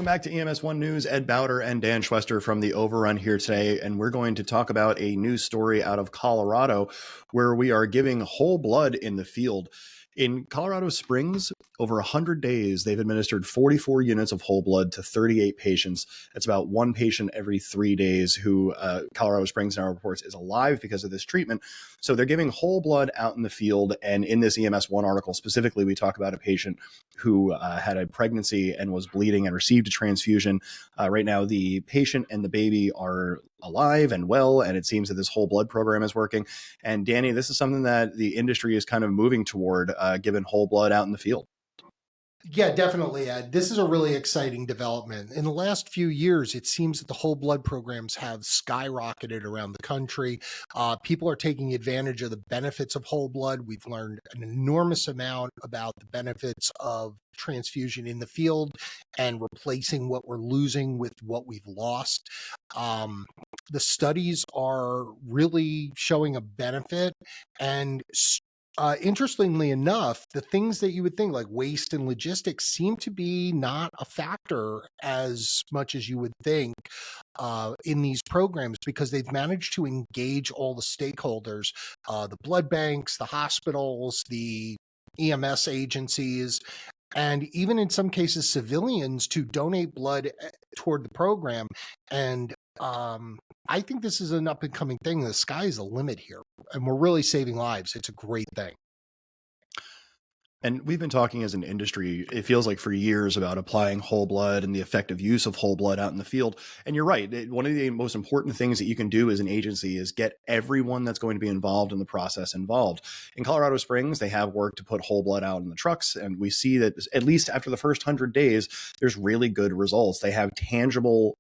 back to EMS One News. Ed Bauter and Dan Schwester from the Overrun here today, and we're going to talk about a news story out of Colorado where we are giving whole blood in the field. In Colorado Springs, over 100 days, they've administered 44 units of whole blood to 38 patients. That's about one patient every 3 days who Colorado Springs now reports is alive because of this treatment. So they're giving whole blood out in the field. And in this EMS One article specifically, we talk about a patient who had a pregnancy and was bleeding and received a transfusion. Right now, the patient and the baby are alive and well, and it seems that this whole blood program is working. And Danny, this is something that the industry is kind of moving toward, giving whole blood out in the field. Yeah, definitely, Ed. This is a really exciting development. In the last few years, it seems that the whole blood programs have skyrocketed around the country. People are taking advantage of the benefits of whole blood. We've learned an enormous amount about the benefits of transfusion in the field and replacing what we're losing with what we've lost. The studies are really showing a benefit, and interestingly enough, the things that you would think like waste and logistics seem to be not a factor as much as you would think in these programs, because they've managed to engage all the stakeholders, the blood banks, the hospitals, the EMS agencies, and even in some cases civilians, to donate blood toward the program. And I think this is an up and coming thing. The sky is the limit here, and we're really saving lives. It's a great thing. And we've been talking as an industry, it feels like for years, about applying whole blood and the effective use of whole blood out in the field. And you're right. One of the most important things that you can do as an agency is get everyone that's going to be involved in the process involved. In Colorado Springs, they have worked to put whole blood out in the trucks. And we see that at least after the first 100 days, there's really good results. They have tangible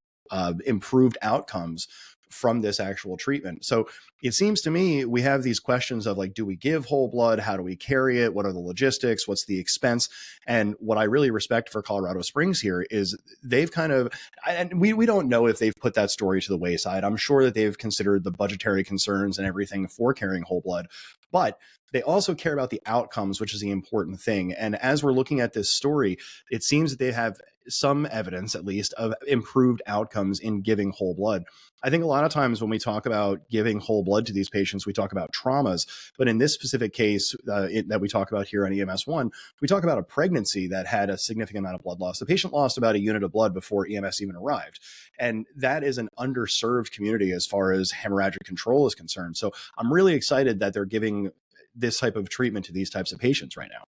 improved outcomes from this actual treatment. So it seems to me we have these questions of like, do we give whole blood? How do we carry it? What are the logistics? What's the expense? And what I really respect for Colorado Springs here is they've kind of, and we don't know if they've put that story to the wayside. I'm sure that they've considered the budgetary concerns and everything for carrying whole blood, but they also care about the outcomes, which is the important thing. And as we're looking at this story, it seems that they have some evidence, at least, of improved outcomes in giving whole blood. I think a lot of times when we talk about giving whole blood to these patients, we talk about traumas. But in this specific case that we talk about here on EMS One, we talk about a pregnancy that had a significant amount of blood loss. The patient lost about a unit of blood before EMS even arrived. And that is an underserved community as far as hemorrhagic control is concerned. So I'm really excited that they're giving this type of treatment to these types of patients right now.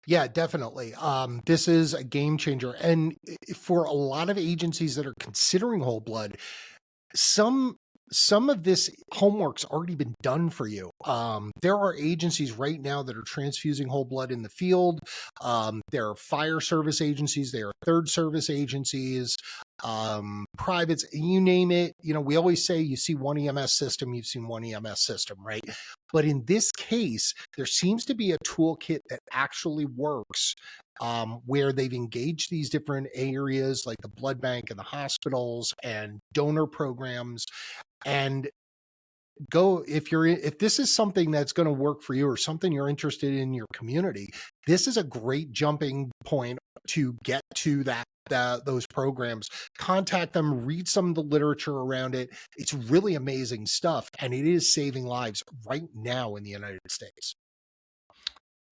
Yeah, definitely. This is a game changer. And for a lot of agencies that are considering whole blood, some of this homework's already been done for you. There are agencies right now that are transfusing whole blood in the field. There are fire service agencies, there are third service agencies, privates, you name it. You know, we always say you see one EMS system, you've seen one EMS system, right? But in this case, there seems to be a toolkit that actually works, where they've engaged these different areas like the blood bank and the hospitals and donor programs. And if this is something that's going to work for you or something you're interested in your community, this is a great jumping point to get to those programs. Contact them, read some of the literature around it. It's really amazing stuff, and it is saving lives right now in the United States.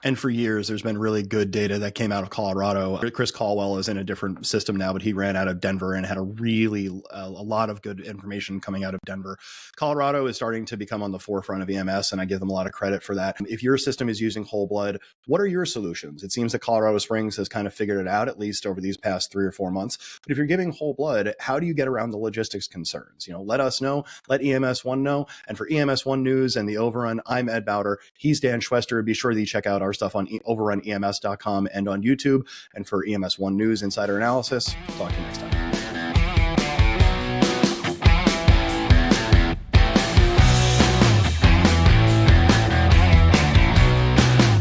And for years, there's been really good data that came out of Colorado. Chris Caldwell is in a different system now, but he ran out of Denver and had a lot of good information coming out of Denver. Colorado is starting to become on the forefront of EMS, and I give them a lot of credit for that. If your system is using whole blood, what are your solutions? It seems that Colorado Springs has kind of figured it out, at least over these past 3 or 4 months. But if you're giving whole blood, how do you get around the logistics concerns? Let us know, let EMS One know. And for EMS One News and the Overrun, I'm Ed Bauter. He's Dan Schwester. Be sure that you check out our stuff on overrunems.com and on YouTube. And for EMS One News Insider Analysis, talk to you next time.